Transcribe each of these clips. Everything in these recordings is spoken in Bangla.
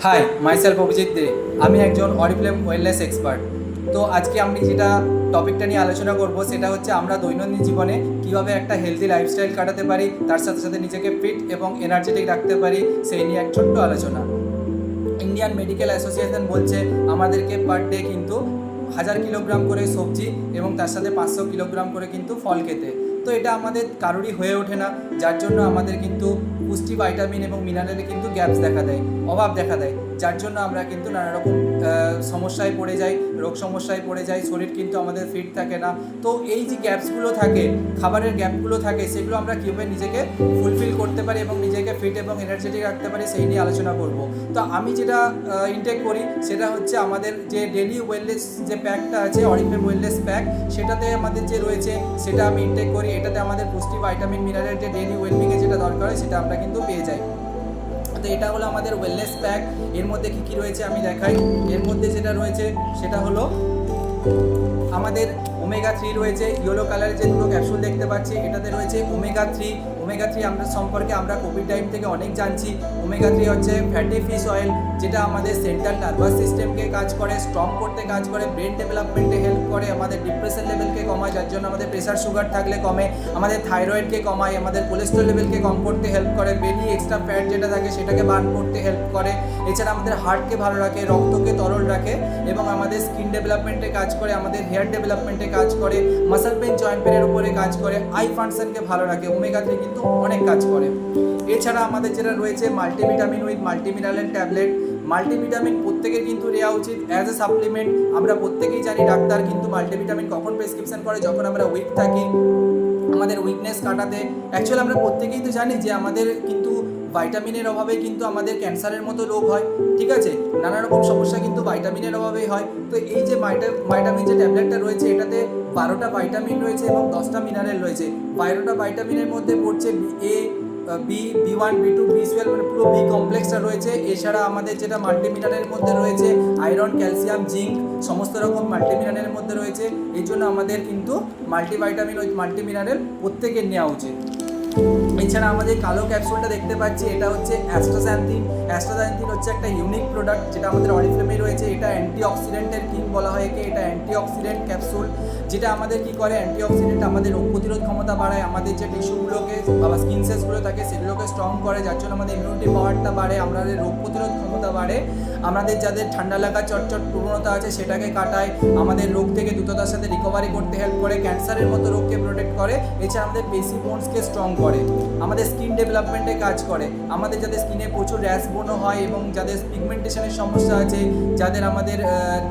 হাই মাইসেলফ অভিজিৎ দে। আমি একজন অরিফ্লেম ওয়েলনেস এক্সপার্ট। তো আজকে আমি যেটা টপিকটা নিয়ে আলোচনা করব সেটা হচ্ছে আমরা দৈনন্দিন জীবনে কীভাবে একটা হেলদি লাইফস্টাইল কাটাতে পারি, তার সাথে সাথে নিজেকে ফিট এবং এনার্জেটিক রাখতে পারি, সেই নিয়ে এক ছোট্ট আলোচনা। ইন্ডিয়ান মেডিকেল অ্যাসোসিয়েশন বলছে আমাদেরকে পার ডে কিন্তু 1000 কিলোগ্রাম করে সবজি এবং তার সাথে 500 কিলোগ্রাম করে কিন্তু ফল খেতে। তো এটা আমাদের কারোরই হয়ে ওঠে না, যার জন্য আমাদের কিন্তু পুষ্টি, ভাইটামিন এবং মিনারেলে কিন্তু গ্যাপস দেখা দেয়, অভাব দেখা দেয়, যার জন্য আমরা কিন্তু নানা রকম সমস্যায় পড়ে যাই, রোগ সমস্যায় পড়ে যাই, শরীর কিন্তু আমাদের ফিট থাকে না। তো এই যে গ্যাপসগুলো থাকে, খাবারের গ্যাপগুলো থাকে, সেগুলো আমরা কীভাবে নিজেকে ফুলফিল করতে পারি এবং নিজেকে ফিট এবং এনার্জেটিক রাখতে পারি সেই নিয়ে আলোচনা করব। তো আমি যেটা ইনটেক করি সেটা হচ্ছে আমাদের যে ডেলি ওয়েলনেস যে প্যাকটা আছে, অরিফ্লেম ওয়েলনেস প্যাক, সেটাতে আমাদের যে রয়েছে সেটা আমি ইনটেক করি। এটাতে আমাদের পুষ্টি, ভাইটামিন, মিনারেল যে ডেলি ওয়েলবিংয়ে যেটা দরকার হয় সেটা আমরা কিন্তু পেয়ে যাই। তো এটা হলো আমাদের ওয়েলনেস প্যাক। এর মধ্যে কী কী রয়েছে আমি দেখাই। এর মধ্যে যেটা রয়েছে সেটা হলো আমাদের ওমেগা 3 রয়েছে, ইয়েলো কালারের যে দুটো ক্যাপসুল দেখতে পাচ্ছি এটাতে রয়েছে ওমেগা 3। ওমেগা 3 আমরা সম্পর্কে আমরা কোভিড টাইম থেকে অনেক জানছি। ওমেগা 3 হচ্ছে ফ্যাটি ফিশ অয়েল, যেটা আমাদের সেন্ট্রাল নার্ভাস সিস্টেমকে কাজ করে, স্ট্রং করতে কাজ করে, ব্রেন ডেভেলপমেন্টে হেল্প করে, আমাদের ডিপ্রেশন লেভেলকে কমায়, যার জন্য আমাদের প্রেশার সুগার থাকলে কমে, আমাদের থাইরয়েডকে কমায়, আমাদের কোলেস্ট্রল লেভেলকে কম করতে হেল্প করে, বেলি এক্সট্রা ফ্যাট যেটা থাকে সেটাকে বার্ন করতে হেল্প করে। এছাড়া আমাদের হার্টকে ভালো রাখে, রক্তকে তরল রাখে এবং আমাদের স্কিন ডেভেলপমেন্টে কাজ করে, আমাদের হেয়ার ডেভেলপমেন্টে কাজ করে, মাসল পেন, জয়েন্ট পেনের উপরে কাজ করে, আই ফাংশনকে ভালো রাখে। ওমেগা 3 কিন্তু অনেক কাজ করে। এছাড়া আমাদের যেটা রয়েছে multivitamin with multimineral tablet. Multivitamin প্রত্যেকের কিন্তু নেওয়া উচিত অ্যাজ এ সাপ্লিমেন্ট। আমরা প্রত্যেকেই জানি ডাক্তার কিন্তু মাল্টিভিটামিন কখন প্রেসক্রিপশন করে, যখন আমরা উইক থাকি, আমাদের উইকনেস কাটাতে। অ্যাকচুয়ালি আমরা প্রত্যেকেই তো জানি যে আমাদের কিন্তু ভাইটামিনের অভাবে কিন্তু আমাদের ক্যান্সারের মতো রোগ হয়, ঠিক আছে, নানা রকম সমস্যা কিন্তু ভাইটামিনের অভাবেই হয়। তো এই যে ভাইটামিন যে ট্যাবলেটটা রয়েছে এটাতে 12টা ভাইটামিন রয়েছে এবং 10টা মিনারেল রয়েছে। 12টা ভাইটামিনের মধ্যে পড়ছে B1, B2, B12, মানে পুরো বি কমপ্লেক্সটা রয়েছে। এছাড়া আমাদের যেটা মাল্টিমিনারেলের মধ্যে রয়েছে আয়রন, ক্যালসিয়াম, জিঙ্ক, সমস্ত রকম মাল্টিমিনারেলের মধ্যে রয়েছে। এই জন্য আমাদের কিন্তু মাল্টিভাইটামিন উইথ মাল্টিমিনারেল প্রত্যেকের নেওয়া উচিত। এছাড়া আমাদের কালো ক্যাপসুলটা দেখতে পাচ্ছি, এটা হচ্ছে অ্যাস্ট্রাস্যান্থিন। অ্যাস্ট্রাস্যান্থিন হচ্ছে একটা ইউনিক প্রোডাক্ট যেটা আমাদের অরিফ্লেমে রয়েছে। এটা অ্যান্টিঅক্সিডেন্টের কিং বলা হয় একে। এটা অ্যান্টিঅক্সিডেন্ট ক্যাপসুল, যেটা আমাদের কি করে, অ্যান্টিঅক্সিডেন্ট আমাদের রোগ প্রতিরোধ ক্ষমতা বাড়ায়, আমাদের যে টিস্যুগুলোকে বা স্কিন সেলসগুলো থাকে সেগুলোকে স্ট্রং করে, যার জন্য আমাদের ইমিউনিটি পাওয়ারটা বাড়ে, আমাদের রোগ প্রতিরোধ ক্ষমতা বাড়ে, আমাদের যাদের ঠান্ডা লাগা চটচট প্রবণতা আছে সেটাকে কাটায়, আমাদের রোগ থেকে দ্রুততার সাথে রিকভারি করতে হেল্প করে, ক্যান্সারের মতো রোগকে প্রোটেক্ট করে। এছাড়া আমাদের পেশি বোনসকে স্ট্রং করে, আমাদের স্কিন ডেভেলপমেন্টে কাজ করে, আমাদের যাদের স্কিনে প্রচুর র্যাশ বোনও হয় এবং যাদের পিগমেন্টেশনের সমস্যা আছে, যাদের আমাদের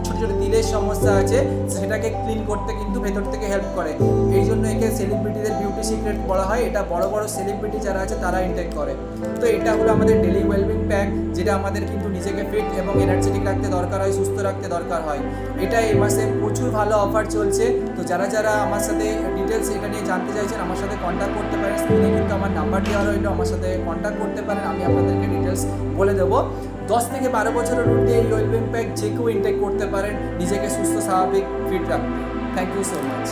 ছোটো ছোটো তিলের সমস্যা আছে, সেটাকে ক্লিন করতে কিন্তু ভেতর থেকে হেল্প করে। এই জন্য একে সেলিব্রিটিদের বিউটি সিক্রেট বলা হয়। এটা বড় বড় সেলিব্রিটি যারা আছে তারা ইনটেক করে। তো এটা হলো আমাদের ডেলি ওয়েলবিং প্যাক, যেটা আমাদের কিন্তু নিজেকে ফিট এবং এনার্জেটিক রাখতে দরকার হয়, সুস্থ রাখতে দরকার হয়। এটা এই মাসে প্রচুর ভালো অফার চলছে। তো যারা যারা আমার সাথে ডিটেলস এটা নিয়ে জানতে চাইছেন আমার সাথে কন্ট্যাক্ট করতে পারেন। স্ক্রিনে কিন্তু আমার নাম্বার দেওয়া রইলো, আমার সাথে কন্ট্যাক্ট করতে পারেন, আমি আপনাদেরকে ডিটেলস বলে দেবো। 10 থেকে 12 বছরের মধ্যে এই ওয়েলবিং প্যাক যে কেউ ইনটেক করতে পারেন নিজেকে সুস্থ, স্বাভাবিক, ফিট রাখতে। Thank you so much.